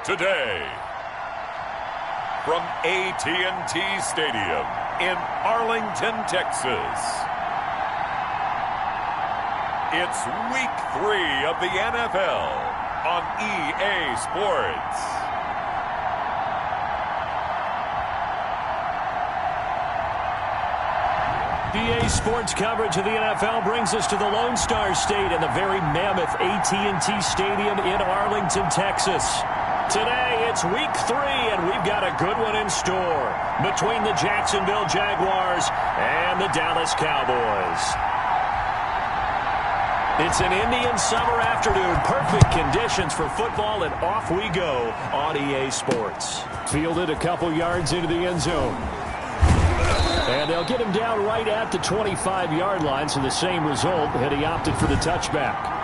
today. From AT&T Stadium in Arlington, Texas. It's Week 3 of the NFL on EA Sports. EA Sports coverage of the NFL brings us to the Lone Star State and the very mammoth AT&T Stadium in Arlington, Texas. Today, it's Week 3, and we've got a good one in store between the Jacksonville Jaguars and the Dallas Cowboys. It's an Indian summer afternoon, perfect conditions for football, and off we go on EA Sports. Fielded a couple yards into the end zone. And they'll get him down right at the 25-yard line, so the same result, and he opted for the touchback.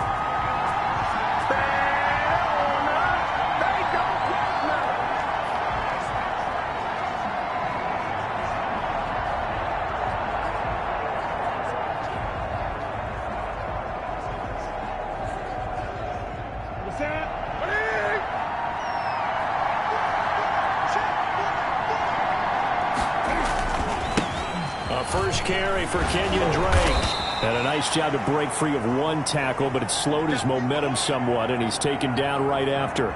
First carry for Kenyon Drake. And a nice job to break free of one tackle, but it slowed his momentum somewhat, and he's taken down right after.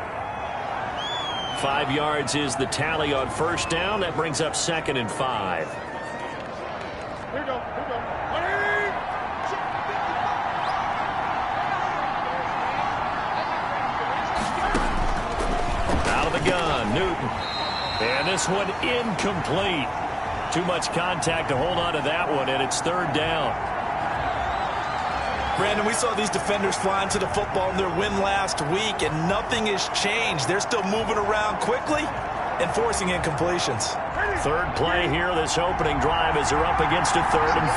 5 yards is the tally on first down. That brings up 2nd and 5. Here we go. Out of the gun, Newton. And this one incomplete. Too much contact to hold on to that one, and it's 3rd down. Brandon, we saw these defenders flying to the football in their win last week, and nothing has changed. They're still moving around quickly and forcing incompletions. Third play here, this opening drive, as they're up against a 3rd and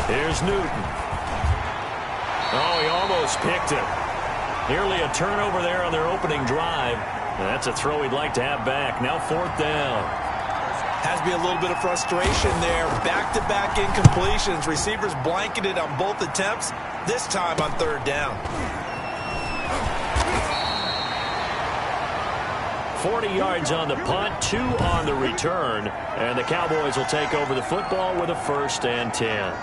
5. Here's Newton. Oh, he almost picked it. Nearly a turnover there on their opening drive. That's a throw he'd like to have back. Now 4th down. Has to be a little bit of frustration there. Back-to-back incompletions. Receivers blanketed on both attempts, this time on 3rd down. 40 yards on the punt, 2 on the return. And the Cowboys will take over the football with a 1st and 10.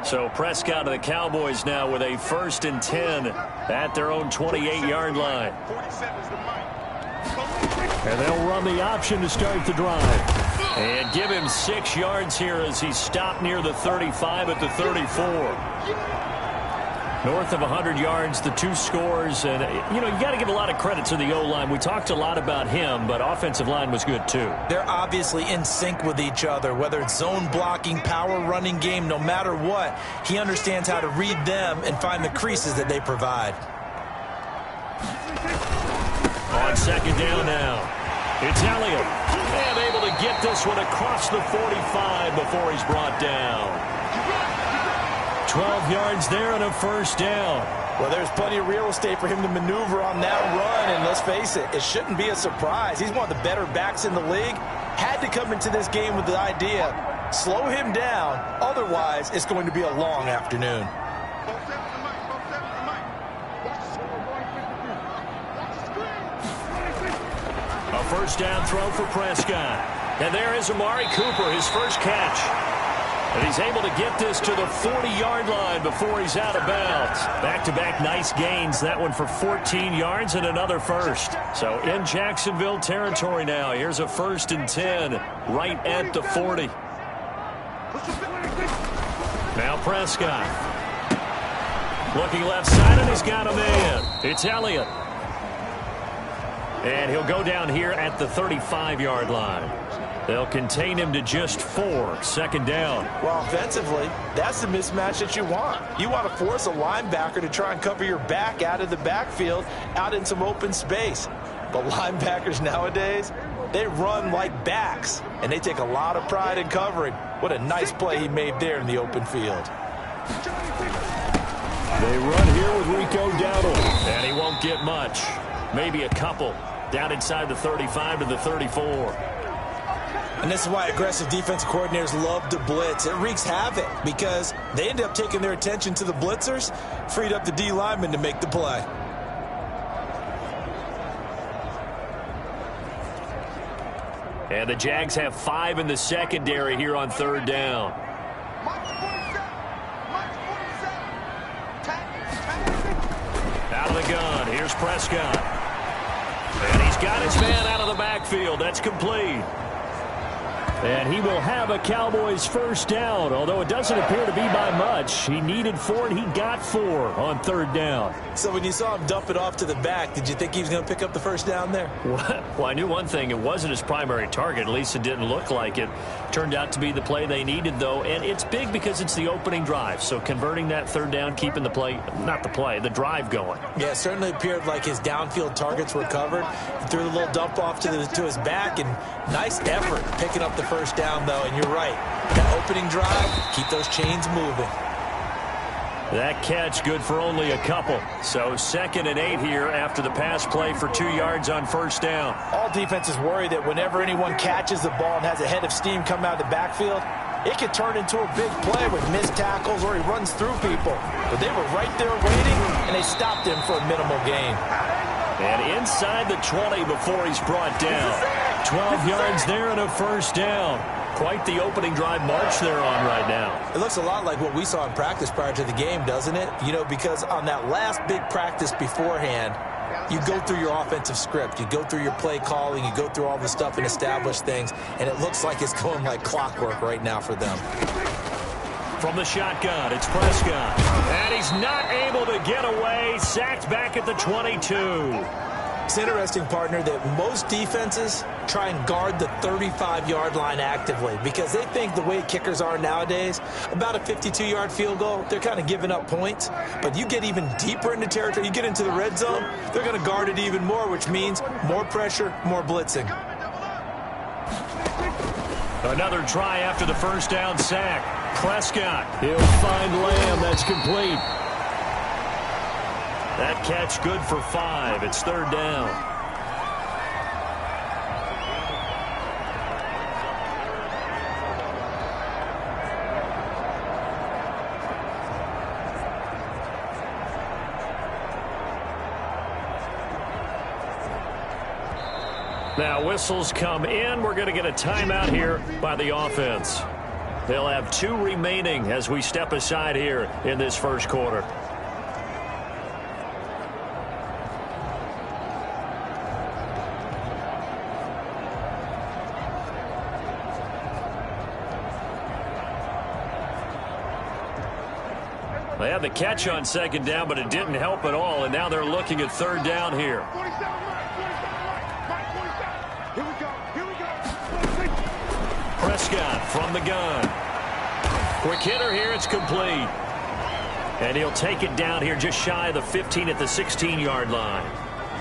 So Prescott of the Cowboys now with a 1st and 10 at their own 28-yard line. And they'll run the option to start the drive. And give him 6 yards here as he stopped near the 35 at the 34. North of 100 yards, the 2 scores. And, you know, you got to give a lot of credit to the O-line. We talked a lot about him, but offensive line was good, too. They're obviously in sync with each other, whether it's zone blocking, power running game, no matter what. He understands how to read them and find the creases that they provide. On 2nd down now, it's Elliott. And able to get this one across the 45 before he's brought down. 12 yards there and a 1st down. Well, there's plenty of real estate for him to maneuver on that run, and let's face it, it shouldn't be a surprise. He's one of the better backs in the league. Had to come into this game with the idea, slow him down, otherwise it's going to be a long afternoon. A 1st down throw for Prescott. And there is Amari Cooper, his first catch. And he's able to get this to the 40-yard line before he's out of bounds. Back-to-back nice gains. That one for 14 yards and another 1st. So in Jacksonville territory now. Here's a 1st and 10 right at the 40. Now Prescott. Looking left side, and he's got a man. It's Elliott. And he'll go down here at the 35-yard line. They'll contain him to just 4. 2nd down. Well, offensively, that's the mismatch that you want. You want to force a linebacker to try and cover your back out of the backfield, out in some open space. But linebackers nowadays, they run like backs, and they take a lot of pride in covering. What a nice play he made there in the open field. They run here with Rico Dowdle, and he won't get much. Maybe a couple. Down inside the 35 to the 34. And this is why aggressive defensive coordinators love to blitz. It wreaks havoc because they end up taking their attention to the blitzers, freed up the D lineman to make the play. And the Jags have 5 in the secondary here on third down. Out of the gun, here's Prescott. And he's got his man out of the backfield. That's complete. And he will have a Cowboys first down, although it doesn't appear to be by much. He needed 4, and he got 4 on third down. So when you saw him dump it off to the back, did you think he was going to pick up the first down there? Well, I knew one thing. It wasn't his primary target. At least it didn't look like it. Turned out to be the play they needed, though. And it's big because it's the opening drive. So converting that third down, keeping the play, not the play, the drive going. Yeah, it certainly appeared like his downfield targets were covered. He threw the little dump off to his back, and nice effort picking up the first down, though. And you're right. That opening drive, keep those chains moving. That catch good for only a couple. So 2nd and 8 here after the pass play for 2 yards on first down. All defenses worry that whenever anyone catches the ball and has a head of steam come out of the backfield, it could turn into a big play with missed tackles or he runs through people. But they were right there waiting, and they stopped him for a minimal gain. And inside the 20 before he's brought down. 12 yards there and a first down. Quite the opening drive march they're on right now. It looks a lot like what we saw in practice prior to the game, doesn't it? You know, because on that last big practice beforehand, you go through your offensive script. You go through your play calling. You go through all the stuff and establish things. And it looks like it's going like clockwork right now for them. From the shotgun, it's Prescott. And he's not able to get away. Sacked back at the 22. It's interesting, partner, that most defenses try and guard the 35-yard line actively because they think the way kickers are nowadays, about a 52-yard field goal, they're kind of giving up points. But you get even deeper into territory, you get into the red zone, they're going to guard it even more, which means more pressure, more blitzing. Another try after the first down sack. Prescott, he'll find Lamb. That's complete. That catch good for 5. It's third down. Now whistles come in. We're going to get a timeout here by the offense. They'll have 2 remaining as we step aside here in this first quarter. They had the catch on second down, but it didn't help at all, and now they're looking at third down here. Prescott from the gun. Quick hitter here, it's complete. And he'll take it down here just shy of the 15 at the 16-yard line.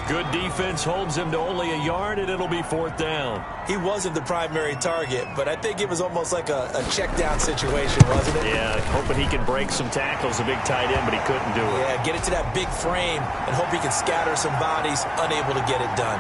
Good defense holds him to only a yard, and it'll be fourth down. He wasn't the primary target, but I think it was almost like a check down situation, wasn't it? Yeah, hoping he can break some tackles, a big tight end, but he couldn't do it. Yeah, get it to that big frame and hope he can scatter some bodies, unable to get it done.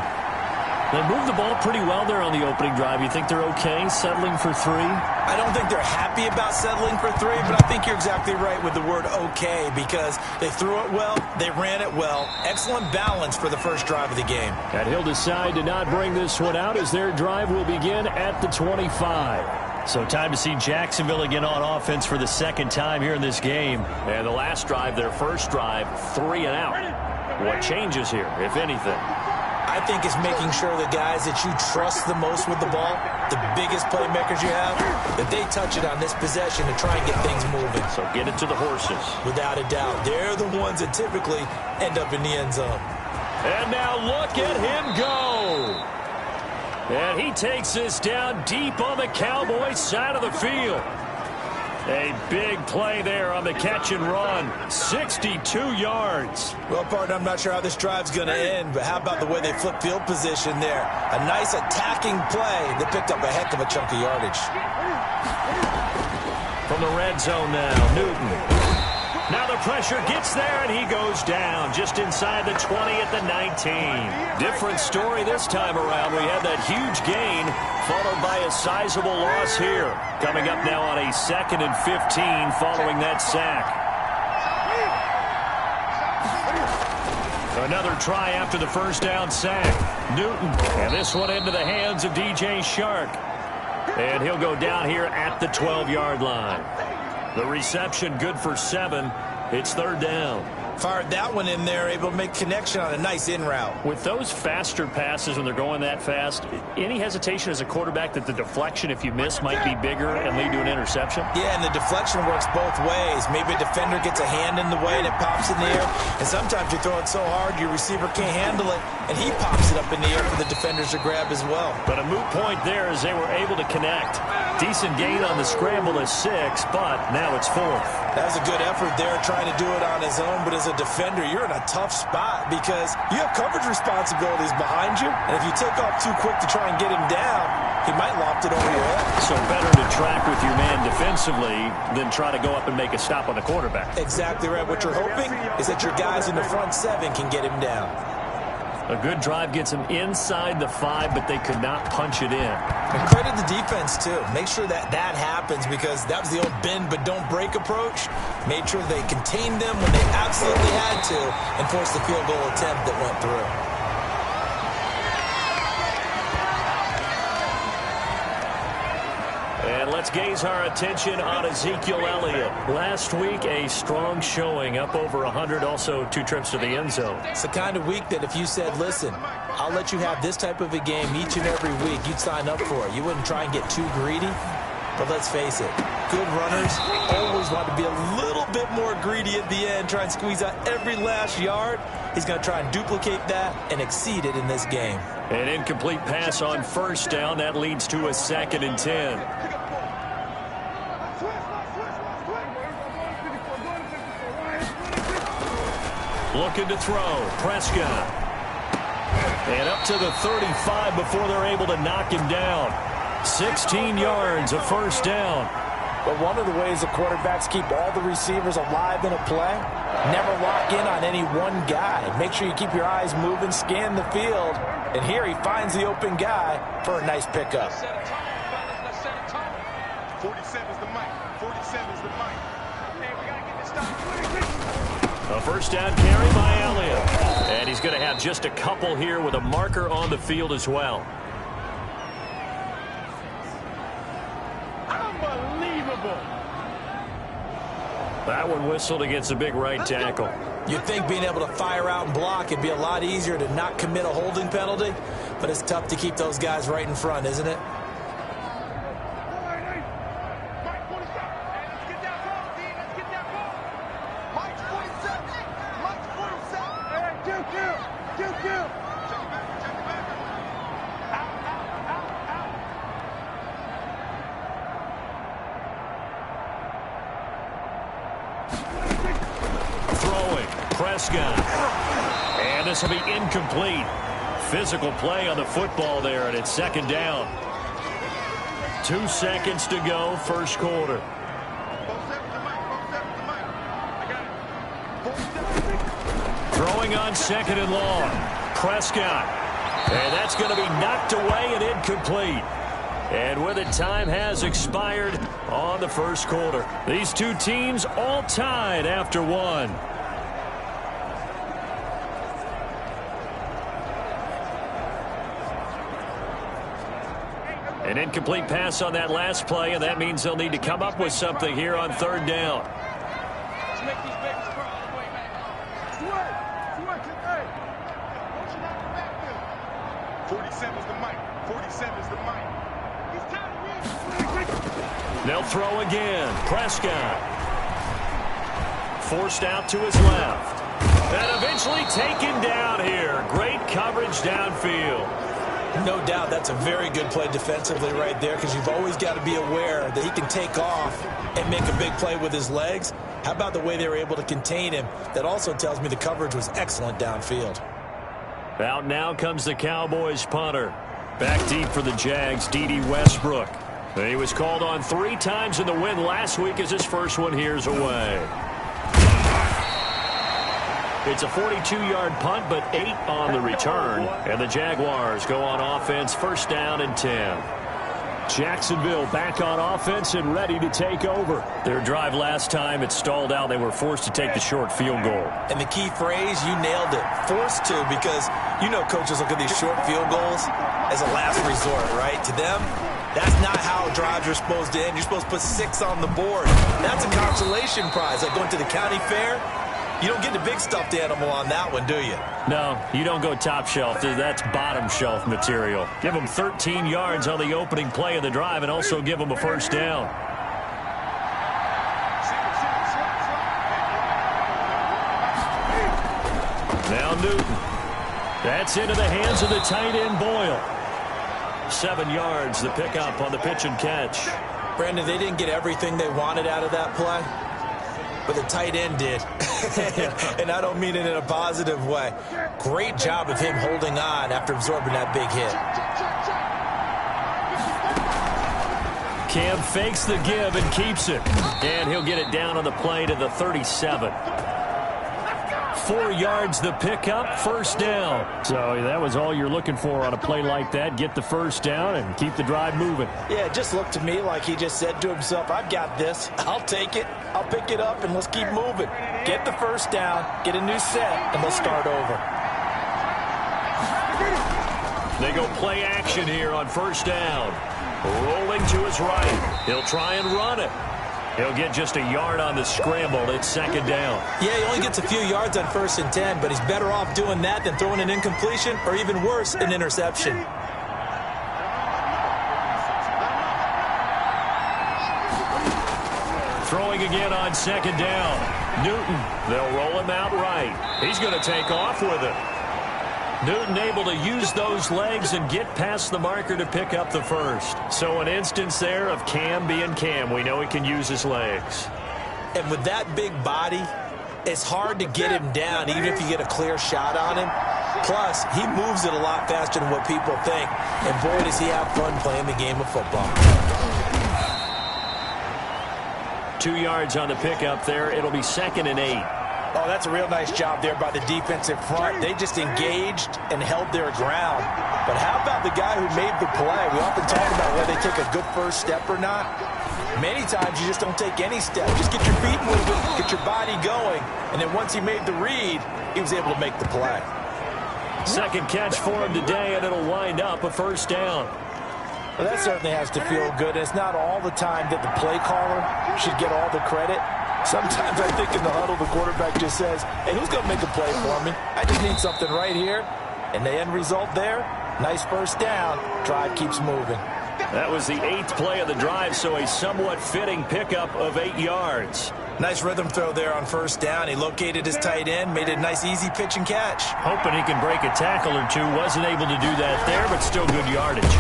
They moved the ball pretty well there on the opening drive. You think they're okay settling for 3? I don't think they're happy about settling for 3, but I think you're exactly right with the word okay because they threw it well, they ran it well. Excellent balance for the first drive of the game. And he'll decide to not bring this one out as their drive will begin at the 25. So time to see Jacksonville again on offense for the second time here in this game. And the last drive, their first drive, 3 and out. What changes here, if anything? I think it's making sure the guys that you trust the most with the ball, the biggest playmakers you have, that they touch it on this possession to try and get things moving. So get it to the horses. Without a doubt. They're the ones that typically end up in the end zone. And now look at him go. And he takes this down deep on the Cowboys side of the field. A big play there on the catch and run. 62 yards. Well, partner, I'm not sure how this drive's going to end, but how about the way they flip field position there? A nice attacking play that picked up a heck of a chunk of yardage. From the red zone now, Newton. Now the pressure gets there, and he goes down just inside the 20 at the 19. Different story this time around. We had that huge gain, followed by a sizable loss here. Coming up now on a 2nd and 15 following that sack. Another try after the first down sack. Newton, and this one into the hands of DJ Shark. And he'll go down here at the 12-yard line. The reception good for 7. It's 3rd down. Fired that one in there, able to make connection on a nice in route. With those faster passes when they're going that fast, any hesitation as a quarterback that the deflection, if you miss, might be bigger and lead to an interception? Yeah, and the deflection works both ways. Maybe a defender gets a hand in the way and it pops in the air. And sometimes you throw it so hard your receiver can't handle it, and he pops it up in the air for the defenders to grab as well. But a moot point there as they were able to connect. Decent gain on the scramble is 6, but now it's 4th. That was a good effort there, trying to do it on his own, but as a defender, you're in a tough spot because you have coverage responsibilities behind you, and if you take off too quick to try and get him down, he might loft it over your head. So better to track with your man defensively than try to go up and make a stop on the quarterback. Exactly right. What you're hoping is that your guys in the front 7 can get him down. A good drive gets him inside the 5, but they could not punch it in. And credit the defense, too. Make sure that that happens because that was the old bend but don't break approach. Made sure they contained them when they absolutely had to and forced the field goal attempt that went through. And let's gaze our attention on Ezekiel Elliott. Last week, a strong showing, up over 100, also 2 trips to the end zone. It's the kind of week that if you said, listen, I'll let you have this type of a game each and every week, you'd sign up for it. You wouldn't try and get too greedy. But let's face it, good runners always want to be a little bit more greedy at the end, try and squeeze out every last yard. He's going to try and duplicate that and exceed it in this game. An incomplete pass on 1st down. That leads to a 2nd and 10. Looking to throw. Prescott. And up to the 35 before they're able to knock him down. 16 yards, a 1st down. But one of the ways the quarterbacks keep all the receivers alive in a play, never lock in on any one guy. Make sure you keep your eyes moving, scan the field. And here he finds the open guy for a nice pickup. 47's the mic. 47's the mic. Hey, we got to get this done. A 1st down carry by Elliott. And he's going to have just a couple here with a marker on the field as well. Unbelievable. That one whistled against a big right tackle. You'd think being able to fire out and block it'd be a lot easier to not commit a holding penalty, but it's tough to keep those guys right in front, isn't it? Prescott. And this will be incomplete. Physical play on the football there, and it's 2nd down. 2 seconds to go, 1st quarter. Throwing on 2nd and long. Prescott. And that's going to be knocked away and incomplete. And with it, time has expired on the 1st quarter. These 2 teams all tied after 1. An incomplete pass on that last play, and that means they'll need to come up with something here on 3rd down. Let's make these babies crawl all the way, man. Sweat, hey. 47's the mic. 47's the mic. He's tired of They'll throw again. Prescott. Forced out to his left. And eventually taken down here. Great coverage downfield. No doubt that's a very good play defensively right there because you've always got to be aware that he can take off and make a big play with his legs. How about the way they were able to contain him? That also tells me the coverage was excellent downfield. Out now comes the Cowboys punter. Back deep for the Jags, D.D. Westbrook. He was called on 3 times in the win last week as his first one here's away. It's a 42-yard punt, but 8 on the return. And the Jaguars go on offense, first down and 10. Jacksonville back on offense and ready to take over. Their drive last time, it stalled out. They were forced to take the short field goal. And the key phrase, you nailed it, forced to, because you know coaches look at these short field goals as a last resort, right? To them, that's not how drives are supposed to end. You're supposed to put 6 on the board. That's a consolation prize, like going to the county fair. You don't get the big stuffed animal on that one, do you? No, you don't go top shelf. That's bottom shelf material. Give them 13 yards on the opening play of the drive and also give them a first down. Now Newton. That's into the hands of the tight end Boyle. 7 yards, the pickup on the pitch and catch. Brandon, they didn't get everything they wanted out of that play, but the tight end did. And I don't mean it in a positive way. Great job of him holding on after absorbing that big hit. Cam fakes the give and keeps it. And he'll get it down on the play to the 37. 4 yards the pickup, first down. So that was all you're looking for on a play like that. Get the first down and keep the drive moving. Yeah, it just looked to me like he just said to himself, I've got this. I'll take it. I'll pick it up, and let's keep moving. Get the first down, get a new set, and let's start over. They go play action here on first down. Rolling to his right. He'll try and run it. He'll get just a yard on the scramble. It's second down. Yeah, he only gets a few yards on 1st and 10, but he's better off doing that than throwing an incompletion or even worse, an interception. Throwing again on second down. Newton, they'll roll him out right. He's going to take off with it. Newton able to use those legs and get past the marker to pick up the first. So an instance there of Cam being Cam. We know he can use his legs. And with that big body, it's hard to get him down even if you get a clear shot on him. Plus, he moves it a lot faster than what people think. And boy, does he have fun playing the game of football. 2 yards on the pickup there. It'll be 2nd and 8. Oh, that's a real nice job there by the defensive front. They just engaged and held their ground. But how about the guy who made the play? We often talk about whether they take a good first step or not. Many times you just don't take any step. Just get your feet moving, get your body going. And then once he made the read, he was able to make the play. Second catch for him today, and it'll wind up a first down. Well, that certainly has to feel good. It's not all the time that the play caller should get all the credit. Sometimes I think in the huddle, the quarterback just says, hey, who's going to make a play for me? I just need something right here. And the end result there, nice first down. Drive keeps moving. That was the 8th play of the drive, so a somewhat fitting pickup of 8 yards. Nice rhythm throw there on first down. He located his tight end, made it a nice, easy pitch and catch. Hoping he can break a tackle or two. Wasn't able to do that there, but still good yardage.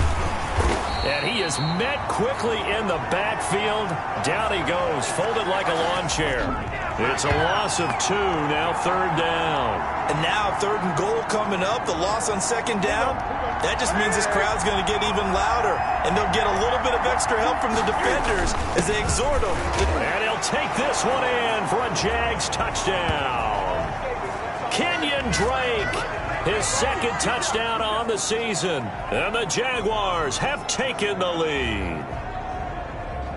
And he is met quickly in the backfield. Down he goes, folded like a lawn chair. It's a loss of 2, now 3rd down. And now 3rd and goal coming up, the loss on 2nd down. That just means this crowd's going to get even louder. And they'll get a little bit of extra help from the defenders as they exhort them. And he'll take this one in for a Jags touchdown. Kenyon Drake. His 2nd touchdown on the season. And the Jaguars have taken the lead.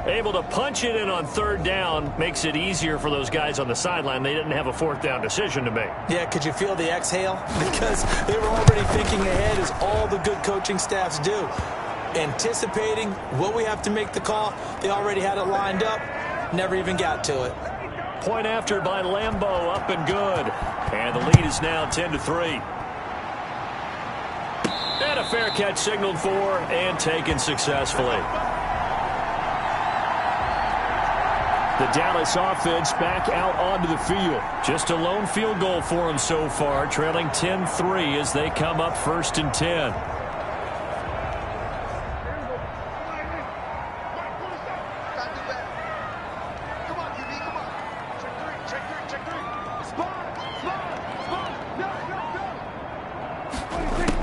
Able to punch it in on 3rd down makes it easier for those guys on the sideline. They didn't have a 4th down decision to make. Yeah, could you feel the exhale? Because they were already thinking ahead, as all the good coaching staffs do. Anticipating what we have to make the call. They already had it lined up. Never even got to it. Point after by Lambeau, up and good. And the lead is now 10-3. And a fair catch signaled for and taken successfully. The Dallas offense back out onto the field. Just a lone field goal for them so far, trailing 10-3 as they come up 1st and 10.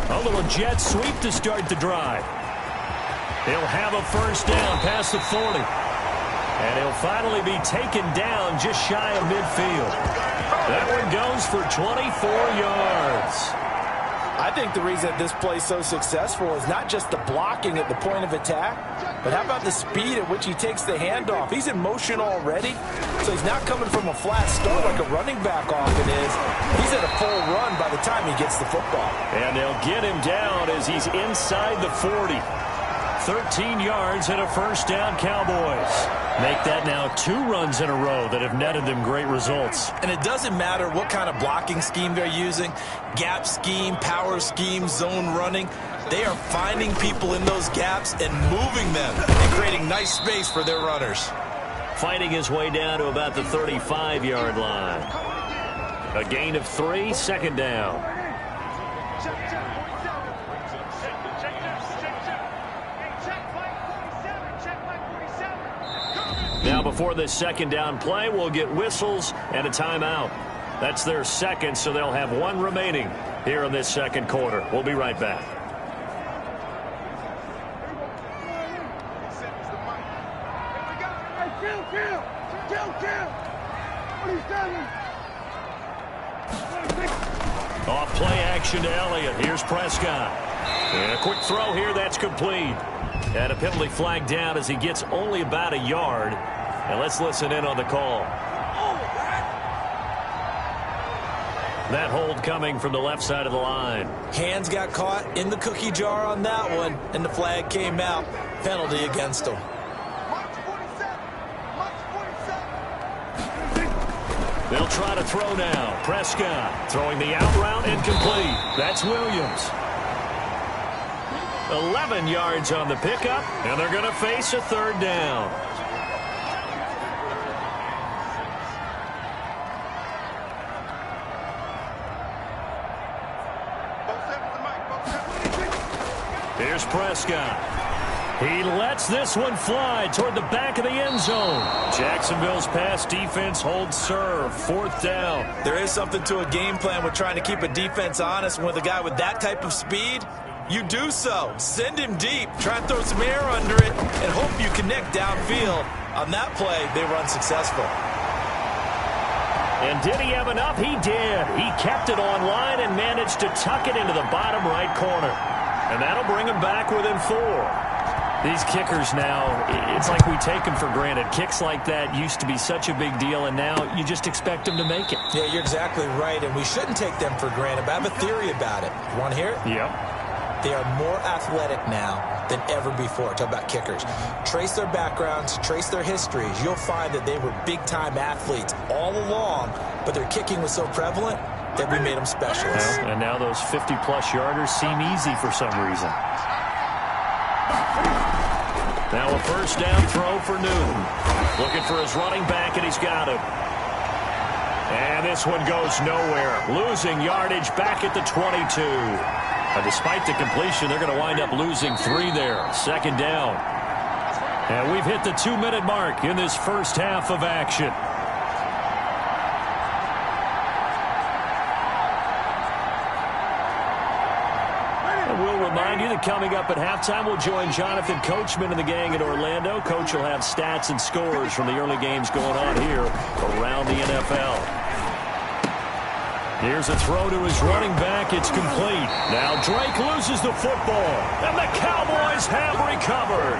A little jet sweep to start the drive. He'll have a first down past the 40. And he'll finally be taken down just shy of midfield. That one goes for 24 yards. I think the reason that this play is so successful is not just the blocking at the point of attack, but how about the speed at which he takes the handoff? He's in motion already, so he's not coming from a flat start like a running back often is. He's at a full run by the time he gets the football. And they'll get him down as he's inside the 40. 13 yards and a first down, Cowboys. Make that now 2 runs in a row that have netted them great results. And it doesn't matter what kind of blocking scheme they're using, gap scheme, power scheme, zone running. They are finding people in those gaps and moving them and creating nice space for their runners. Fighting his way down to about the 35-yard line. A gain of 3, second down. Now before this second down play, we'll get whistles and a timeout. That's their second, so they'll have 1 remaining here in this second quarter. We'll be right back. Off play action to Elliott. Here's Prescott. And a quick throw here that's complete. And a penalty flag down as he gets only about a yard. And let's listen in on the call. That hold coming from the left side of the line. Hands got caught in the cookie jar on that one, and the flag came out. Penalty against him. They'll try to throw now. Prescott throwing the out route incomplete. That's Williams. 11 yards on the pickup, and they're going to face a third down. Here's Prescott. He lets this one fly toward the back of the end zone. Jacksonville's pass defense holds serve. Fourth down. There is something to a game plan with trying to keep a defense honest. With a guy with that type of speed, you do so. Send him deep. Try and throw some air under it and hope you connect downfield. On that play, they were unsuccessful. And did he have enough? He did. He kept it on line and managed to tuck it into the bottom right corner. And that'll bring him back within 4. These kickers now, it's like we take them for granted. Kicks like that used to be such a big deal, and now you just expect them to make it. Yeah, you're exactly right, and we shouldn't take them for granted, but I have a theory about it. You want to hear it? Yep. They are more athletic now than ever before. Talk about kickers. Trace their backgrounds, trace their histories. You'll find that they were big-time athletes all along, but their kicking was so prevalent that we made them specialists. Well, and now those 50-plus yarders seem easy for some reason. Now a first down throw for Newton. Looking for his running back, and he's got him. And this one goes nowhere. Losing yardage back at the 22. Despite the completion, they're going to wind up losing 3 there. Second down. And we've hit the 2-minute mark in this first half of action. Remind you that coming up at halftime, we'll join Jonathan Coachman and the gang in Orlando. Coach will have stats and scores from the early games going on here around the NFL. Here's a throw to his running back. It's complete. Now Drake loses the football, and the Cowboys have recovered.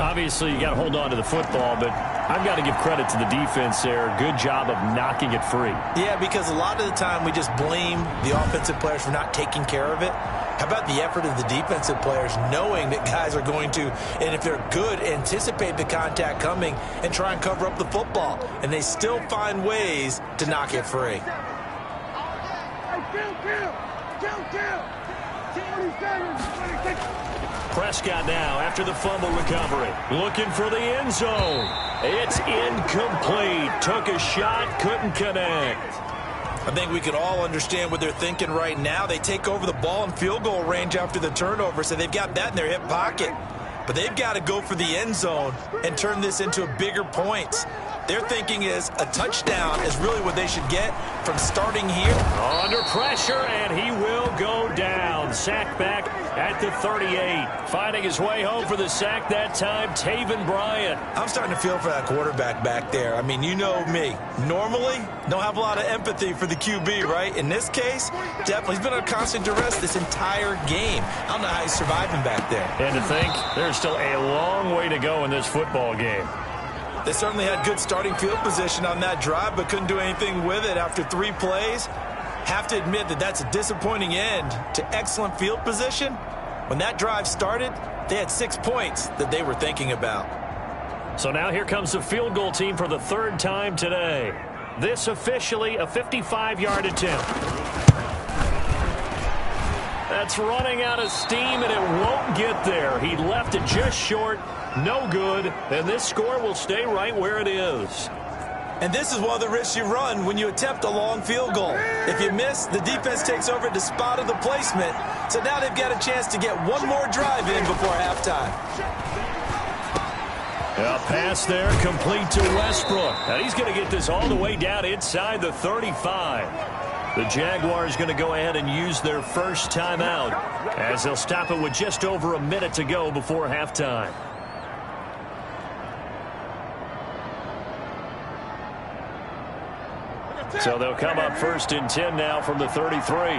Obviously, you got to hold on to the football, but I've got to give credit to the defense there. Good job of knocking it free. Yeah, because a lot of the time we just blame the offensive players for not taking care of it. How about the effort of the defensive players knowing that guys are going to, and if they're good, anticipate the contact coming and try and cover up the football. And they still find ways to knock it free. Prescott now after the fumble recovery. Looking for the end zone. It's incomplete. Took a shot, couldn't connect. I think we can all understand what they're thinking right now. They take over the ball in field goal range after the turnover, so they've got that in their hip pocket. But they've got to go for the end zone and turn this into bigger points. Their thinking is a touchdown is really what they should get from starting here. Under pressure, and he will go down. sacked back at the 38. Finding his way home for the sack that time, Taven Bryan. I'm starting to feel for that quarterback back there. I mean, you know me. Normally, don't have a lot of empathy for the QB, right? In this case, definitely. He's been under constant duress this entire game. I don't know how he's surviving back there. And to think, there's still a long way to go in this football game. They certainly had good starting field position on that drive, but couldn't do anything with it after 3 plays. Have to admit that that's a disappointing end to excellent field position. When that drive started, they had 6 points that they were thinking about. So now here comes the field goal team for the 3rd time today. This officially a 55-yard attempt. That's running out of steam, and it won't get there. He left it just short, no good, and this score will stay right where it is. And this is one of the risks you run when you attempt a long field goal. If you miss, the defense takes over at the spot of the placement. So now they've got a chance to get one more drive in before halftime. A pass there, complete to Westbrook. And he's going to get this all the way down inside the 35. The Jaguars going to go ahead and use their first timeout as they'll stop it with just over a minute to go before halftime. So they'll come up 1st and 10 now from the 33.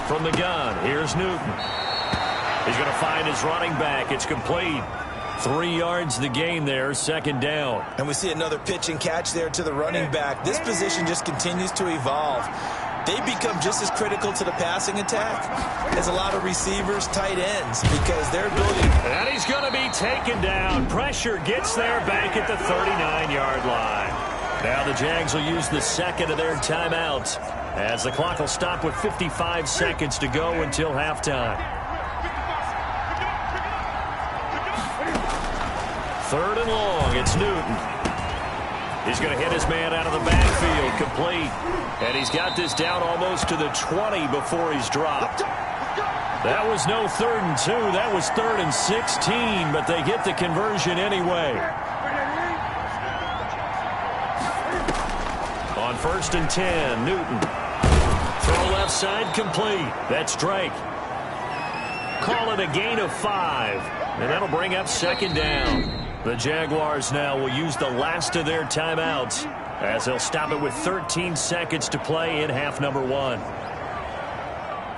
From the gun, here's Newton. He's going to find his running back. It's complete. 3 yards the gain there, 2nd down. And we see another pitch and catch there to the running back. This position just continues to evolve. They become just as critical to the passing attack as a lot of receivers, tight ends, because their ability. And he's going to be taken down. Pressure gets there back at the 39-yard line. Now the Jags will use the 2nd of their timeouts as the clock will stop with 55 seconds to go until halftime. 3rd and long, it's Newton. He's going to hit his man out of the backfield, complete. And he's got this down almost to the 20 before he's dropped. That was no 3rd and 2. That was 3rd and 16, but they get the conversion anyway. On 1st and 10, Newton. Throw left side, complete. That's Drake. Call it a gain of 5, and that'll bring up 2nd down. The Jaguars now will use the last of their timeouts as they'll stop it with 13 seconds to play in half number 1.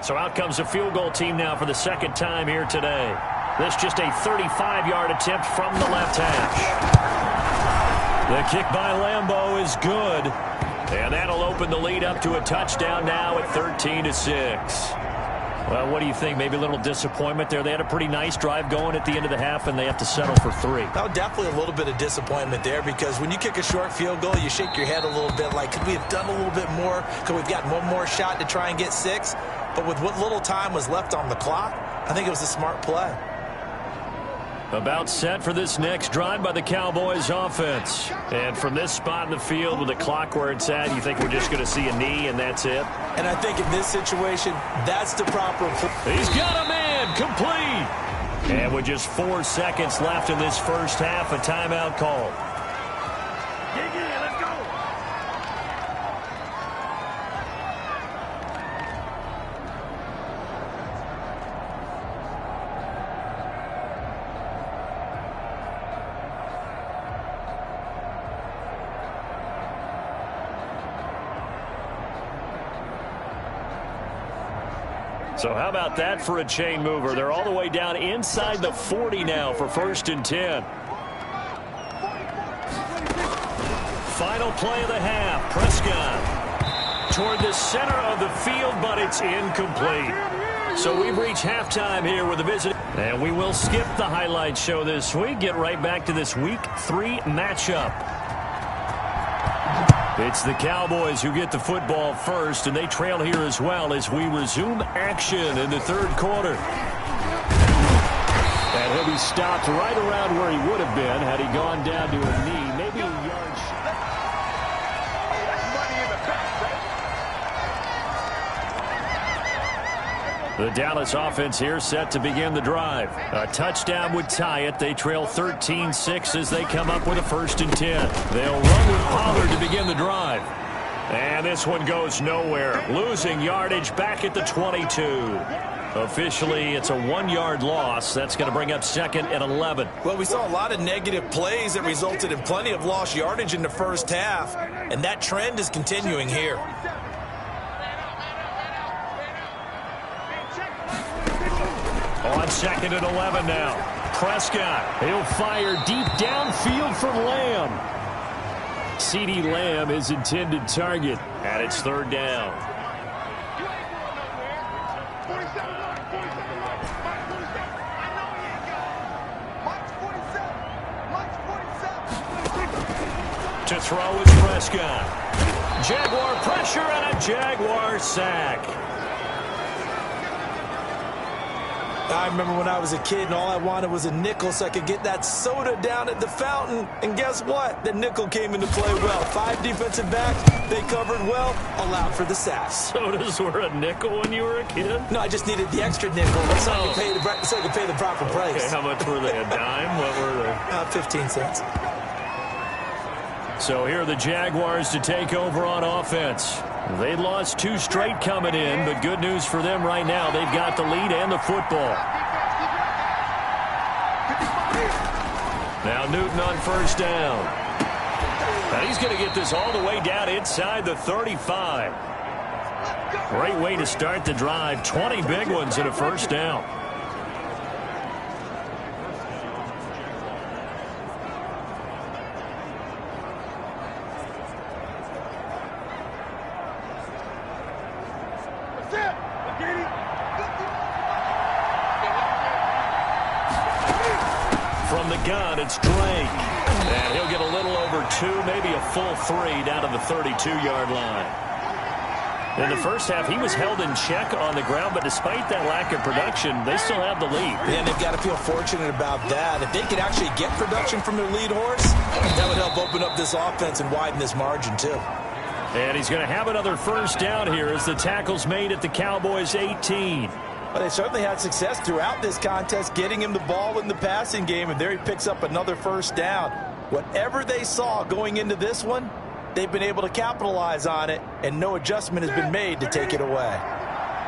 So out comes the field goal team now for the 2nd time here today. This just a 35-yard attempt from the left hash. The kick by Lambeau is good, and that'll open the lead up to a touchdown now at 13-6. Well, what do you think? Maybe a little disappointment there. They had a pretty nice drive going at the end of the half, and they have to settle for 3. Oh, definitely a little bit of disappointment there, because when you kick a short field goal, you shake your head a little bit like, could we have done a little bit more? Could we have gotten one more shot to try and get 6? But with what little time was left on the clock, I think it was a smart play. About set for this next drive by the Cowboys offense. And from this spot in the field with the clock where it's at, you think we're just going to see a knee and that's it? And I think in this situation, that's the proper play. He's got a man, complete. And with just 4 seconds left in this first half, a timeout call. Let's go. So how about that for a chain mover? They're all the way down inside the 40 now for 1st and 10. Final play of the half. Prescott toward the center of the field, but it's incomplete. So we've reached halftime here with the visit. And we will skip the highlight show this week. Get right back to this Week 3 matchup. It's the Cowboys who get the football first, and they trail here as well as we resume action in the 3rd quarter. And he'll be stopped right around where he would have been had he gone down to a knee, maybe a yard short. The Dallas offense here set to begin the drive. A touchdown would tie it. They trail 13-6 as they come up with a 1st and 10. They'll run with Pollard to begin the drive. And this one goes nowhere. Losing yardage back at the 22. Officially, it's a 1-yard loss. That's going to bring up 2nd and 11. Well, we saw a lot of negative plays that resulted in plenty of lost yardage in the first half, and that trend is continuing here. On 2nd and 11 now. Prescott, he'll fire deep downfield for Lamb. CeeDee Lamb, his intended target, and it's 3rd down. To throw is Prescott. Jaguar pressure and a Jaguar sack. I remember when I was a kid and all I wanted was a nickel so I could get that soda down at the fountain. And guess what? The nickel came into play well. 5 defensive backs, they covered well, allowed for the sack. Sodas were a nickel when you were a kid? No, I just needed the extra nickel so I could pay the proper price. Okay, how much were they? A dime? What were they? 15 cents. So here are the Jaguars to take over on offense. They lost 2 straight coming in, but good news for them right now. They've got the lead and the football. Now Newton on 1st down. Now he's going to get this all the way down inside the 35. Great way to start the drive. 20 big ones in a 1st down. From the gun, it's Drake. And he'll get a little over 2, maybe a full 3 down to the 32-yard line. In the first half, he was held in check on the ground, but despite that lack of production, they still have the lead. Yeah, and they've got to feel fortunate about that. If they could actually get production from their lead horse, that would help open up this offense and widen this margin, too. And he's going to have another 1st down here as the tackle's made at the Cowboys' 18. Well, they certainly had success throughout this contest, getting him the ball in the passing game, and there he picks up another 1st down. Whatever they saw going into this one, they've been able to capitalize on it, and no adjustment has been made to take it away.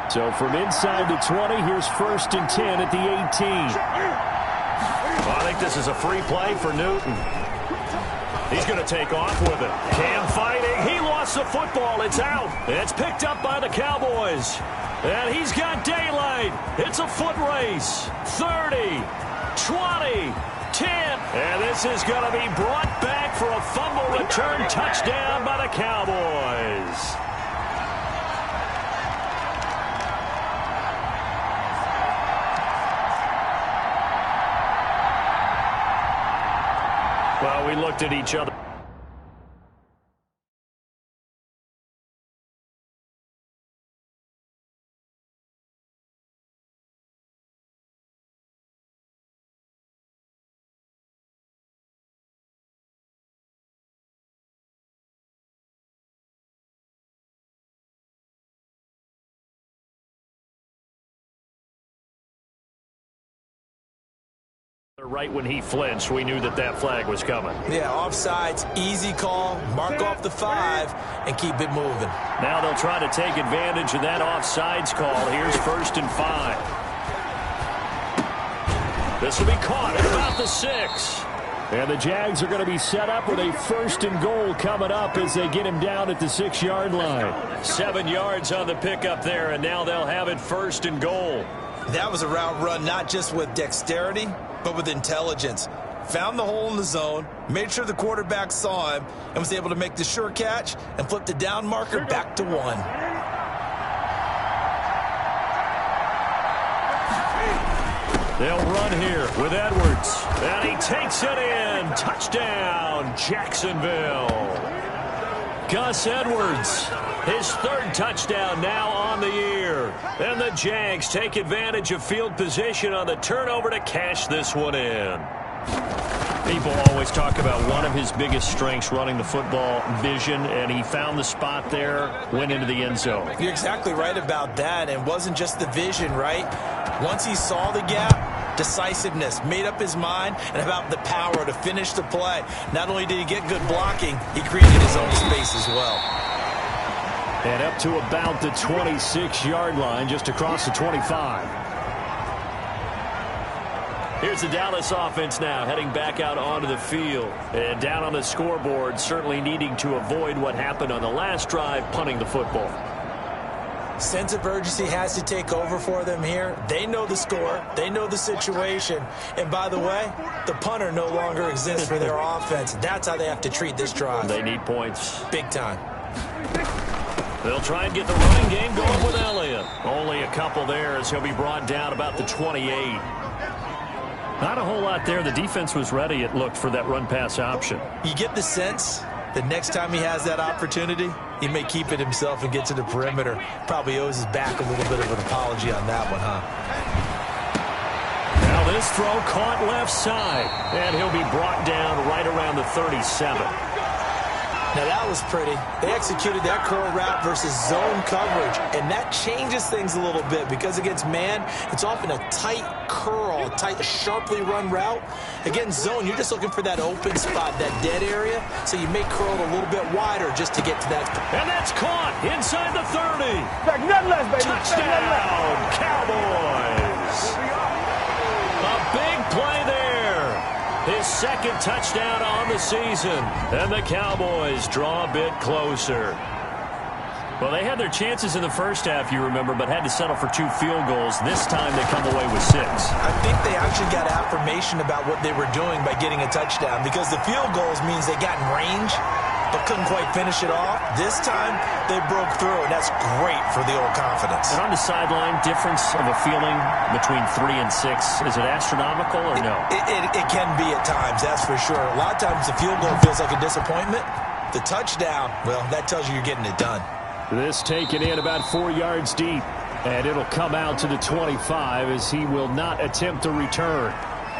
So from inside the 20, here's 1st and 10 at the 18. Well, I think this is a free play for Newton. He's going to take off with it. Cam fighting. He lost the football. It's out. It's picked up by the Cowboys. And he's got daylight. It's a foot race. 30, 20, 10. And this is going to be brought back for a fumble return touchdown by the Cowboys. Well, we looked at each other. Right when he flinched, we knew that flag was coming. Yeah, offsides, easy call, mark off the 5, and keep it moving. Now they'll try to take advantage of that offsides call. Here's 1st and 5. This will be caught at about the 6. And the Jags are going to be set up with a 1st and goal coming up as they get him down at the 6-yard line. 7 yards on the pickup there, and now they'll have it 1st and goal. That was a route run not just with dexterity, but with intelligence. Found the hole in the zone, made sure the quarterback saw him, and was able to make the sure catch and flip the down marker back to 1. They'll run here with Edwards. And he takes it in. Touchdown, Jacksonville. Gus Edwards, his 3rd touchdown now on the year. And the Jags take advantage of field position on the turnover to cash this one in. People always talk about one of his biggest strengths running the football, vision, and he found the spot there, went into the end zone. You're exactly right about that, and it wasn't just the vision, right? Once he saw the gap, decisiveness, made up his mind, and about the power to finish the play. Not only did he get good blocking, he created his own space as well. And up to about the 26-yard line, just across the 25. Here's the Dallas offense now, heading back out onto the field. And down on the scoreboard, certainly needing to avoid what happened on the last drive, punting the football. Sense of urgency has to take over for them here. They know the score. They know the situation. And by the way, the punter no longer exists for their offense. That's how they have to treat this drive. They need points. Big time. They'll try and get the running game going with Elliott. Only a couple there as he'll be brought down about the 28. Not a whole lot there. The defense was ready, it looked, for that run-pass option. You get the sense that next time he has that opportunity, he may keep it himself and get to the perimeter. Probably owes his back a little bit of an apology on that one, huh? Now this throw caught left side, and he'll be brought down right around the 37. Now that was pretty. They executed that curl route versus zone coverage, and that changes things a little bit because against man, it's often a tight curl, tight, sharply run route. Against zone, you're just looking for that open spot, that dead area, so you may curl it a little bit wider just to get to that. And that's caught inside the 30. Touchdown, Cowboys. A big play there. His second touchdown on the season. And the Cowboys draw a bit closer. Well, they had their chances in the first half, you remember, but had to settle for 2 field goals. This time they come away with 6. I think they actually got affirmation about what they were doing by getting a touchdown because the field goals means they got in range but couldn't quite finish it off. This time, they broke through, and that's great for the old confidence. And on the sideline, difference of a feeling between 3 and 6, is it astronomical or no? It can be at times, that's for sure. A lot of times the field goal feels like a disappointment. The touchdown, well, that tells you you're getting it done. This taken in about 4 yards deep, and it'll come out to the 25 as he will not attempt to return.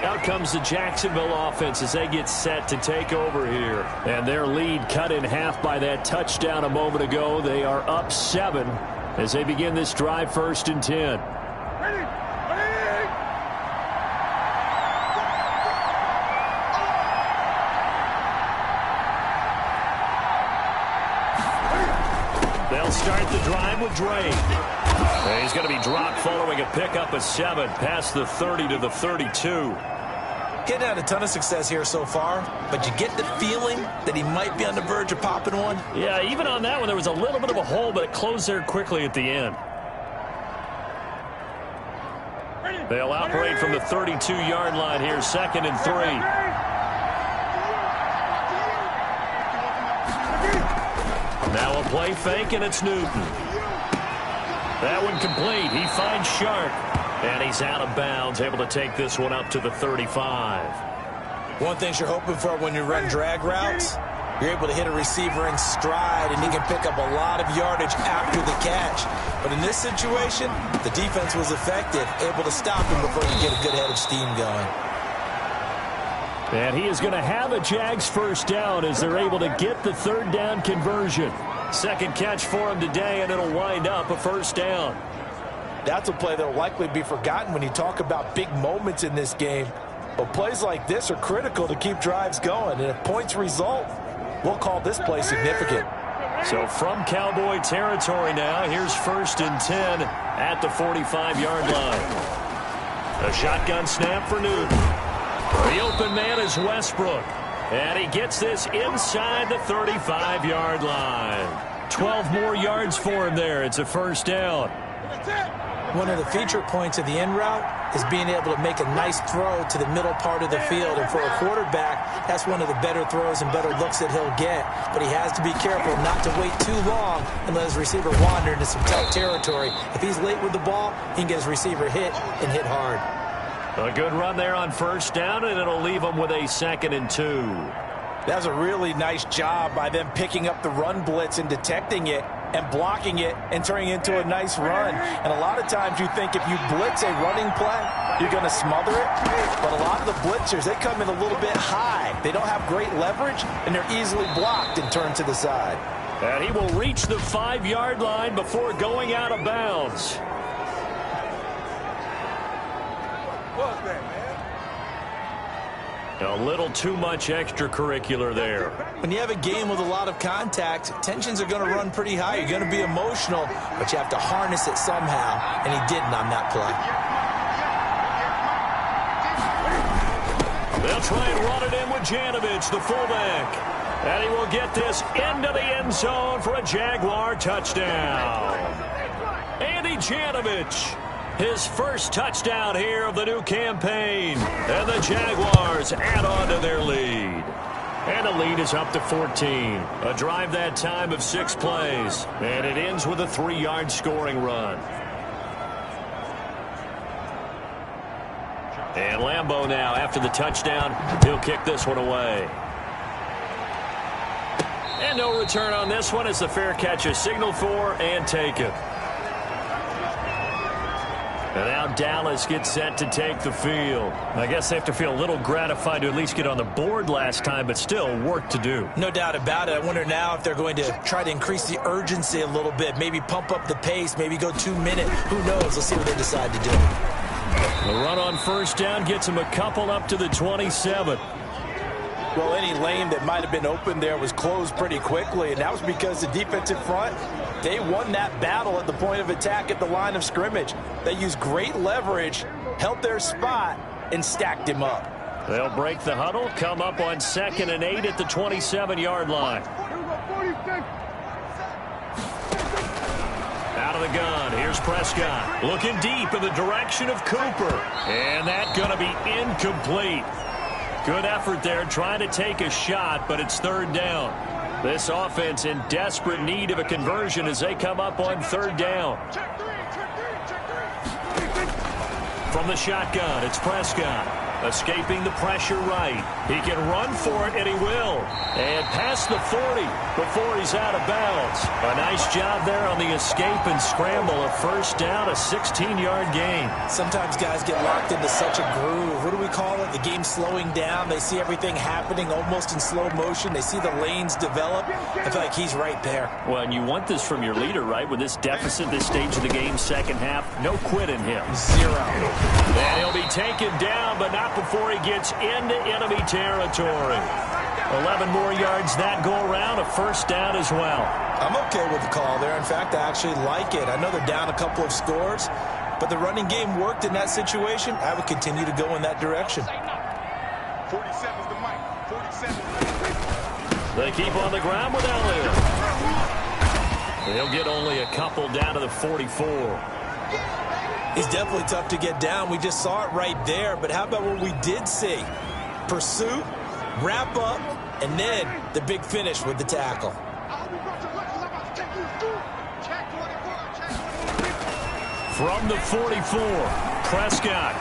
Out comes the Jacksonville offense as they get set to take over here. And their lead cut in half by that touchdown a moment ago. They are up 7 as they begin this drive, 1st and 10. They'll start the drive with Drake. And he's going to be dropped following a pickup of 7 past the 30 to the 32. Getting had a ton of success here so far, but you get the feeling that he might be on the verge of popping one. Yeah, even on that one, there was a little bit of a hole, but it closed there quickly at the end. They'll operate from the 32-yard line here, 2nd and 3. Now a play fake, and it's Newton. That one complete. He finds Sharp, and he's out of bounds, able to take this one up to the 35. One thing you're hoping for when you run drag routes, you're able to hit a receiver in stride, and he can pick up a lot of yardage after the catch. But in this situation, the defense was effective, able to stop him before you get a good head of steam going. And he is going to have a Jags first down as they're able to get the 3rd down conversion. Second catch for him today, and it'll wind up a 1st down. That's a play that will likely be forgotten when you talk about big moments in this game. But plays like this are critical to keep drives going. And if points result, we'll call this play significant. So from Cowboy territory now, here's 1st and 10 at the 45-yard line. A shotgun snap for Newton. The open man is Westbrook. And he gets this inside the 35-yard line. 12 more yards for him there. It's a 1st down. One of the feature points of the in route is being able to make a nice throw to the middle part of the field. And for a quarterback, that's one of the better throws and better looks that he'll get. But he has to be careful not to wait too long and let his receiver wander into some tough territory. If he's late with the ball, he can get his receiver hit and hit hard. A good run there on 1st down, and it'll leave him with a 2nd and 2. That was a really nice job by them picking up the run blitz and detecting it and blocking it and turning it into a nice run. And a lot of times you think if you blitz a running play, you're going to smother it. But a lot of the blitzers, they come in a little bit high. They don't have great leverage, and they're easily blocked and turned to the side. And he will reach the 5-yard line before going out of bounds. What's that, man? A little too much extracurricular there. When you have a game with a lot of contact, tensions are going to run pretty high. You're going to be emotional, but you have to harness it somehow, and he didn't on that play. They'll try and run it in with J-Savage618's, the fullback. And he will get this into the end zone for a Jaguar touchdown. Andy J-Savage618, his first touchdown here of the new campaign. And the Jaguars add on to their lead. And the lead is up to 14. A drive that time of 6 plays. And it ends with a 3-yard scoring run. And Lambeau now, after the touchdown, he'll kick this one away. And no return on this one as the fair catch is signaled for and taken. And now Dallas gets set to take the field. I guess they have to feel a little gratified to at least get on the board last time, but still work to do. No doubt about it. I wonder now if they're going to try to increase the urgency a little bit, maybe pump up the pace, maybe go 2 minute. Who knows? Let's see what they decide to do. The run on first down gets him a couple up to the 27. Well, any lane that might have been open there was closed pretty quickly, and that was because the defensive front, they won that battle at the point of attack at the line of scrimmage. They used great leverage, held their spot, and stacked him up. They'll break the huddle, come up on 2nd and 8 at the 27-yard line. Out of the gun, here's Prescott. Looking deep in the direction of Cooper. And that's going to be incomplete. Good effort there, trying to take a shot, but it's 3rd down. This offense in desperate need of a conversion as they come up on 3rd down. From the shotgun, it's Prescott. Escaping the pressure right. He can run for it, and he will. And past the 40 before he's out of bounds. A nice job there on the escape and scramble. A first down, a 16-yard gain. Sometimes guys get locked into such a groove. What do we call it? The game slowing down. They see everything happening almost in slow motion. They see the lanes develop. I feel like he's right there. Well, and you want this from your leader, right? With this deficit, this stage of the game, second half, no quit in him. 0. And he'll be taken down, but not before he gets into enemy territory. 11 more yards that go around, a first down as well. I'm okay with the call there. In fact, I actually like it. I know they're down a couple of scores, but the running game worked in that situation. I would continue to go in that direction. 47's the mic. 47. They keep on the ground with Elliott. They'll get only a couple down to the 44. He's definitely tough to get down. We just saw it right there. But how about what we did see? Pursuit, wrap up, and then the big finish with the tackle. From the 44, Prescott.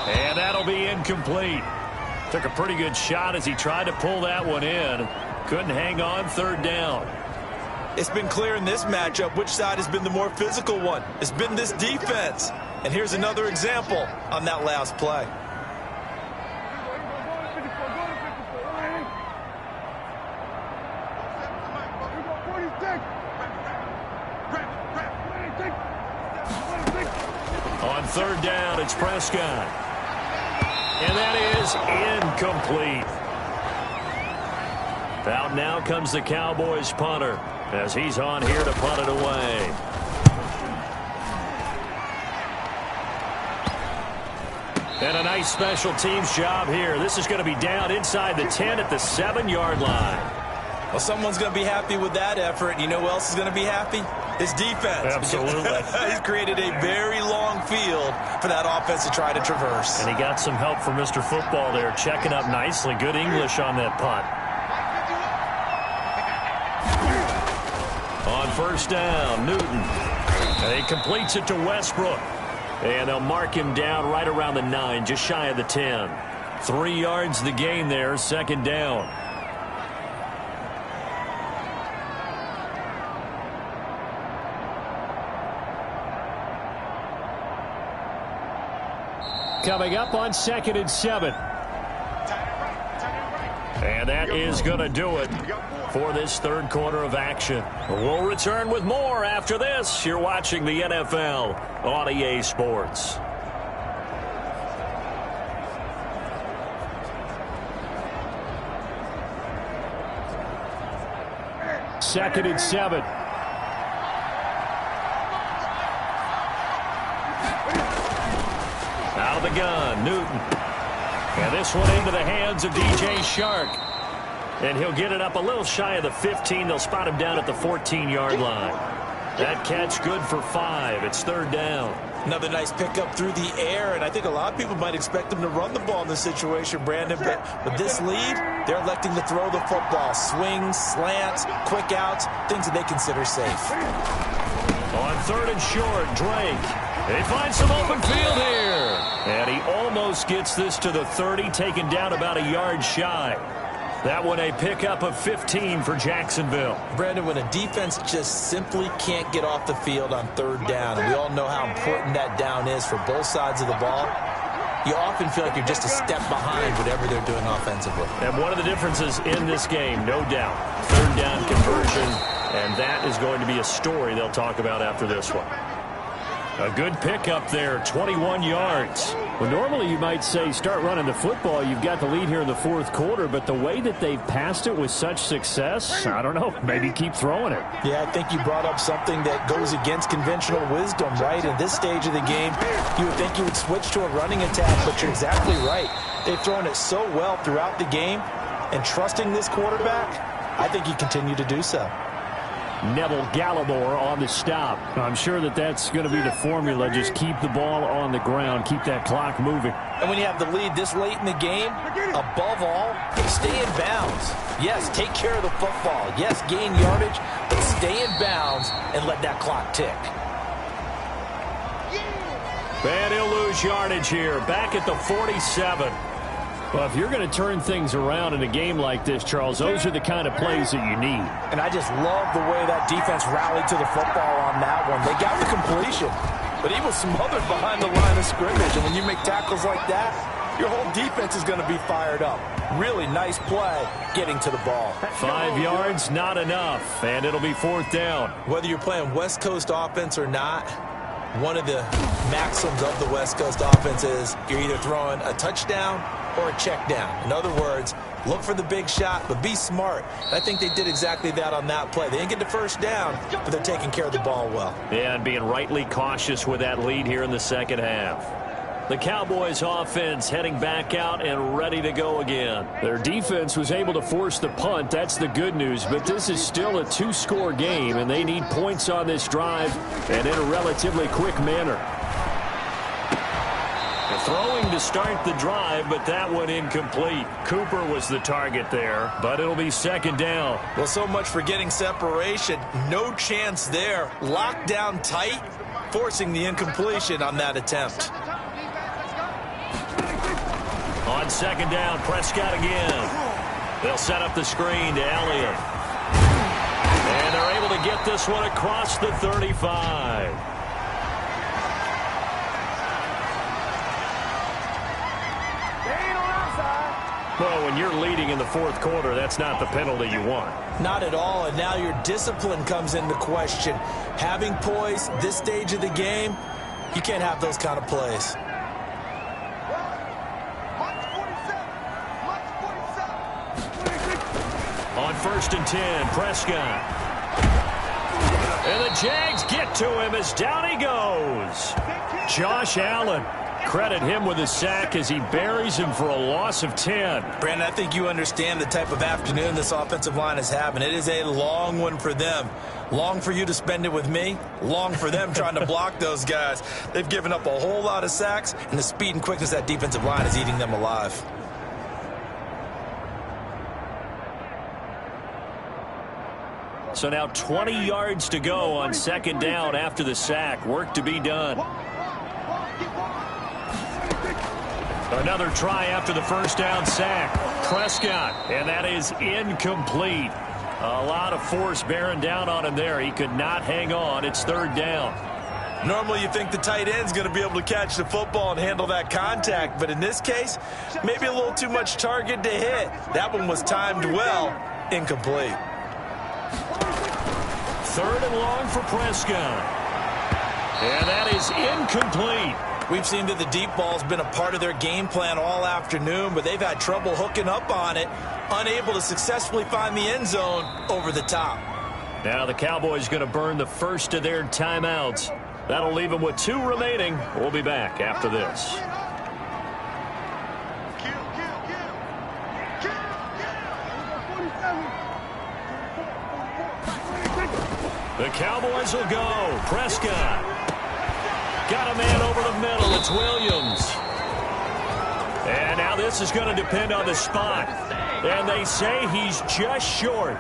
And that'll be incomplete. Took a pretty good shot as he tried to pull that one in. Couldn't hang on, 3rd down. It's been clear in this matchup which side has been the more physical one. It's been this defense. And here's another example on that last play. On 3rd down, it's Prescott. And that is incomplete. Out now comes the Cowboys punter as he's on here to punt it away. And a nice special teams job here. This is going to be down inside the 10 at the 7-yard line. Well, someone's going to be happy with that effort. You know who else is going to be happy? His defense. Absolutely. He's created a very long field for that offense to try to traverse. And he got some help from Mr. Football there, checking up nicely. Good English on that punt. On 1st down, Newton. And he completes it to Westbrook. And they'll mark him down right around the 9, just shy of the 10. 3 yards the gain there, 2nd down. Coming up on 2nd and 7. And that is going to do it for this 3rd quarter of action. We'll return with more after this. You're watching the NFL on EA Sports. 2nd and 7. Out of the gun, Newton. And this one into the hands of DJ Shark. And he'll get it up a little shy of the 15. They'll spot him down at the 14-yard line. That catch good for 5. It's 3rd down. Another nice pickup through the air, and I think a lot of people might expect him to run the ball in this situation, Brandon. But with this lead, they're electing to throw the football. Swings, slants, quick outs, things that they consider safe. On 3rd and short, Drake. They find some open field here. And he almost gets this to the 30, taken down about a yard shy. That one a pickup of 15 for Jacksonville. Brandon, when a defense just simply can't get off the field on 3rd down, and we all know how important that down is for both sides of the ball, you often feel like you're just a step behind whatever they're doing offensively. And one of the differences in this game, no doubt, 3rd down conversion, and that is going to be a story they'll talk about after this one. A good pickup there, 21 yards. Well, normally you might say start running the football. You've got the lead here in the 4th quarter, but the way that they've passed it with such success, I don't know, maybe keep throwing it. Yeah, I think you brought up something that goes against conventional wisdom, right? At this stage of the game, you would think you would switch to a running attack, but you're exactly right. They've thrown it so well throughout the game, and trusting this quarterback, I think you continue to do so. Neville Gallimore on the stop. I'm sure that that's going to be the formula. Just keep the ball on the ground. Keep that clock moving. And when you have the lead this late in the game, above all, stay in bounds. Yes, take care of the football. Yes, gain yardage, but stay in bounds and let that clock tick. And he'll lose yardage here. Back at the 47. Well, if you're going to turn things around in a game like this, Charles, those are the kind of plays that you need. And I just love the way that defense rallied to the football on that one. They got the completion, but he was smothered behind the line of scrimmage. And when you make tackles like that, your whole defense is going to be fired up. Really nice play getting to the ball. 5 yards, not enough, and it'll be 4th down. Whether you're playing West Coast offense or not, one of the maxims of the West Coast offense is you're either throwing a touchdown or a check down. In other words, look for the big shot, but be smart. And I think they did exactly that on that play. They didn't get the 1st down, but they're taking care of the ball well. Yeah, and being rightly cautious with that lead here in the 2nd half. The Cowboys offense heading back out and ready to go again. Their defense was able to force the punt. That's the good news, but this is still a 2-score game, and they need points on this drive and in a relatively quick manner. Throwing to start the drive, but that one incomplete. Cooper was the target there, but it'll be 2nd down. Well, so much for getting separation. No chance there. Locked down tight, forcing the incompletion on that attempt. On 2nd down, Prescott again. They'll set up the screen to Elliott. And they're able to get this one across the 35. Well, when you're leading in the 4th quarter, that's not the penalty you want. Not at all, and now your discipline comes into question. Having poise this stage of the game, you can't have those kind of plays. On 1st and 10, Prescott. And the Jags get to him as down he goes. Josh Allen. Credit him with a sack as he buries him for a loss of 10. Brandon, I think you understand the type of afternoon this offensive line is having. It is a long one for them. Long for you to spend it with me. Long for them trying to block those guys. They've given up a whole lot of sacks, and the speed and quickness of that defensive line is eating them alive. So now 20 yards to go on 2nd down after the sack. Work to be done. Another try after the 1st down sack. Prescott, and that is incomplete. A lot of force bearing down on him there. He could not hang on. It's 3rd down. Normally you think the tight end's going to be able to catch the football and handle that contact, but in this case, maybe a little too much target to hit. That one was timed well. Incomplete. 3rd and long for Prescott. And that is incomplete. We've seen that the deep ball's been a part of their game plan all afternoon, but they've had trouble hooking up on it, unable to successfully find the end zone over the top. Now the Cowboys going to burn the first of their timeouts. That'll leave them with 2 remaining. We'll be back after this. The Cowboys will go. Prescott. Got a man over the middle. It's Williams. And now this is going to depend on the spot. And they say he's just short.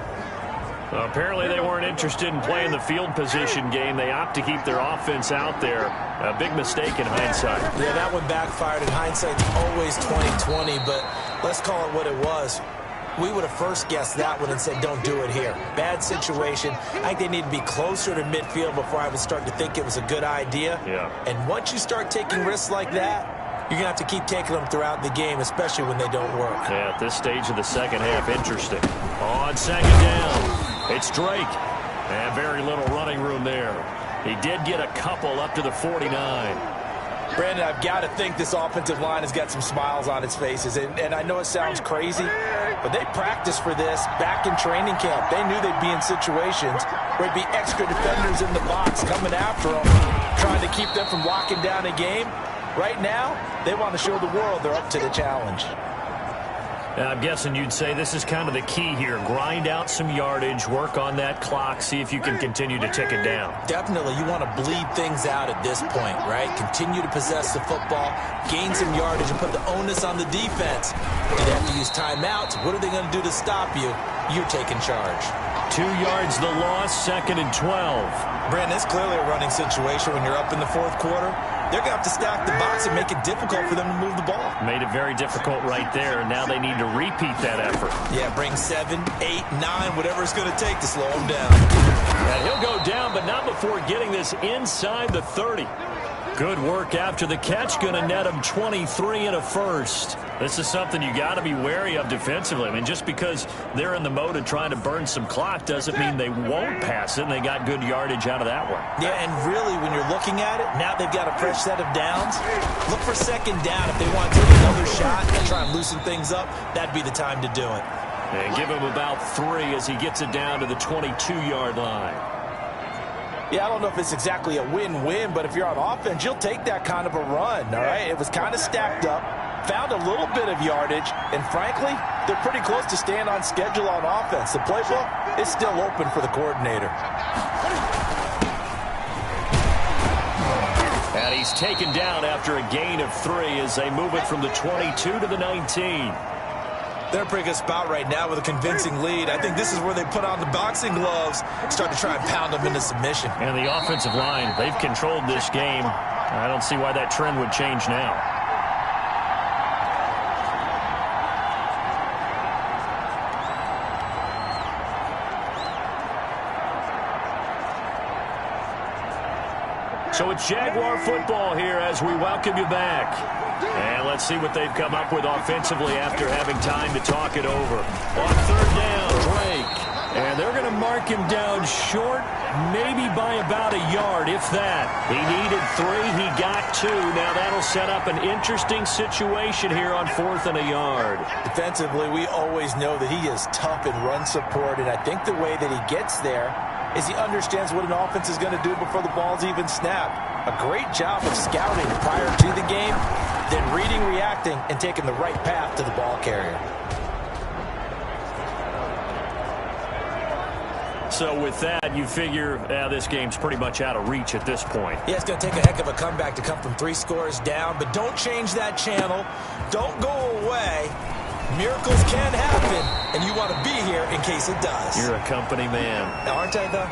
Well, apparently they weren't interested in playing the field position game. They opt to keep their offense out there. A big mistake in hindsight. Yeah, that one backfired. In hindsight, it's always 20/20, but let's call it what it was. We would have first guessed that one and said, don't do it here. Bad situation. I think they need to be closer to midfield before I would start to think it was a good idea. Yeah. And once you start taking risks like that, you're going to have to keep taking them throughout the game, especially when they don't work. Yeah, at this stage of the second half, interesting. On second down, it's Drake. And very little running room there. He did get a couple up to the 49. Brandon, I've got to think this offensive line has got some smiles on its faces. And I know it sounds crazy, but they practiced for this back in training camp. They knew they'd be in situations where there'd be extra defenders in the box coming after them, trying to keep them from locking down a game. Right now, they want to show the world they're up to the challenge. I'm guessing you'd say this is kind of the key here. Grind out some yardage, work on that clock, see if you can continue to tick it down. Definitely. You want to bleed things out at this point, right? Continue to possess the football, gain some yardage, and put the onus on the defense. Do they have to use timeouts? What are they going to do to stop you? You're taking charge. 2 yards the loss, 2nd and 12. Brandon, it's clearly a running situation when you're up in the 4th quarter. They're going to have to stack the box and make it difficult for them to move the ball. Made it very difficult right there, and now they need to repeat that effort. Yeah, bring 7, 8, 9, whatever it's going to take to slow him down. And he'll go down, but not before getting this inside the 30. Good work after the catch, going to net him 23 and a first. This is something you got to be wary of defensively. I mean, just because they're in the mode of trying to burn some clock doesn't mean they won't pass it, and they got good yardage out of that one. Yeah, and really, when you're looking at it, now they've got a fresh set of downs. Look for second down. If they want to take another shot and try and loosen things up, that'd be the time to do it. And give him about 3 as he gets it down to the 22-yard line. Yeah, I don't know if it's exactly a win-win, but if you're on offense, you'll take that kind of a run, all right? It was kind of stacked up, found a little bit of yardage, and frankly, they're pretty close to staying on schedule on offense. The playbook is still open for the coordinator. And he's taken down after a gain of 3 as they move it from the 22 to the 19. They're in a pretty good spot right now with a convincing lead. I think this is where they put on the boxing gloves, start to try and pound them into submission. And the offensive line, they've controlled this game. I don't see why that trend would change now. So it's Jaguar football here as we welcome you back. And let's see what they've come up with offensively after having time to talk it over. On 3rd down, Drake. And they're going to mark him down short, maybe by about a yard, if that. He needed 3, he got 2. Now that'll set up an interesting situation here on 4th and a yard. Defensively, we always know that he is tough in run support, and I think the way that he gets there is he understands what an offense is going to do before the ball's even snapped. A great job of scouting prior to the game, then reading, reacting, and taking the right path to the ball carrier. So with that, you figure this game's pretty much out of reach at this point. Yeah, it's going to take a heck of a comeback to come from 3 scores down, but don't change that channel. Don't go away. Miracles can happen, and you want to be here in case it does. You're a company man. Aren't I, though?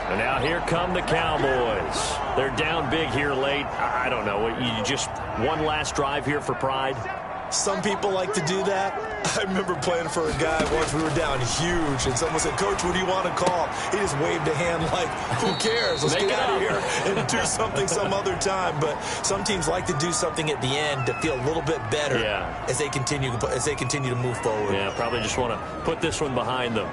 And now here come the Cowboys. They're down big here late. I don't know. You just one last drive here for pride? Some people like to do that. I remember playing for a guy once. We were down huge, and someone said, "Coach, what do you want to call?" He just waved a hand like, who cares? Let's get out of here and do something some other time. But some teams like to do something at the end to feel a little bit better as they continue to move forward. Yeah, probably just want to put this one behind them.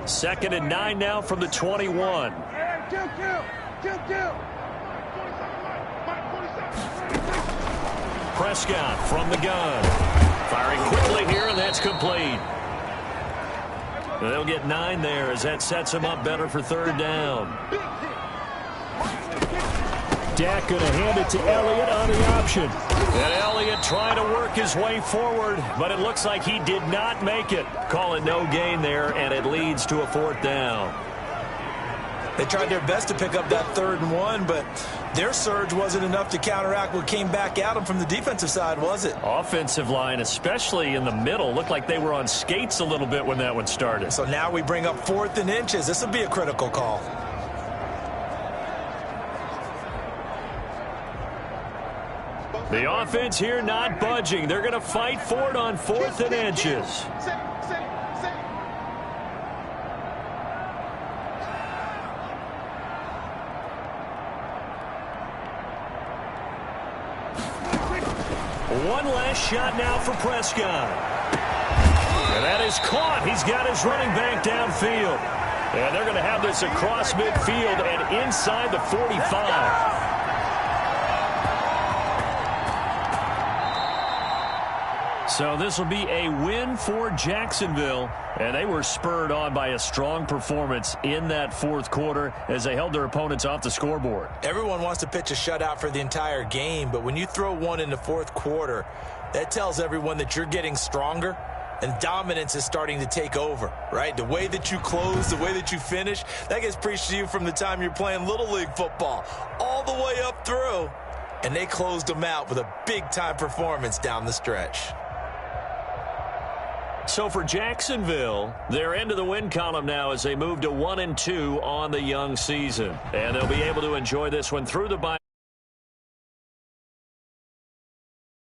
2nd and 9 now from the 21. Prescott from the gun. Firing quickly here, and that's complete. They'll get 9 there as that sets them up better for third down. Dak going to hand it to Elliott on the option. And Elliott trying to work his way forward, but it looks like he did not make it. Call it no gain there, and it leads to a 4th down. They tried their best to pick up that 3rd and 1, but their surge wasn't enough to counteract what came back at them from the defensive side, was it? Offensive line, especially in the middle, looked like they were on skates a little bit when that one started. So now we bring up 4th and inches. This will be a critical call. The offense here not budging. They're going to fight for it on 4th and inches. One last shot now for Prescott. And that is caught. He's got his running back downfield. And they're going to have this across midfield and inside the 45. So this will be a win for Jacksonville, and they were spurred on by a strong performance in that 4th quarter as they held their opponents off the scoreboard. Everyone wants to pitch a shutout for the entire game, but when you throw one in the 4th quarter, that tells everyone that you're getting stronger and dominance is starting to take over, right? The way that you close, the way that you finish, that gets preached to you from the time you're playing Little League football all the way up through, and they closed them out with a big-time performance down the stretch. So for Jacksonville, they're into the win column now as they move to 1-2 on the young season. And they'll be able to enjoy this one through the bye.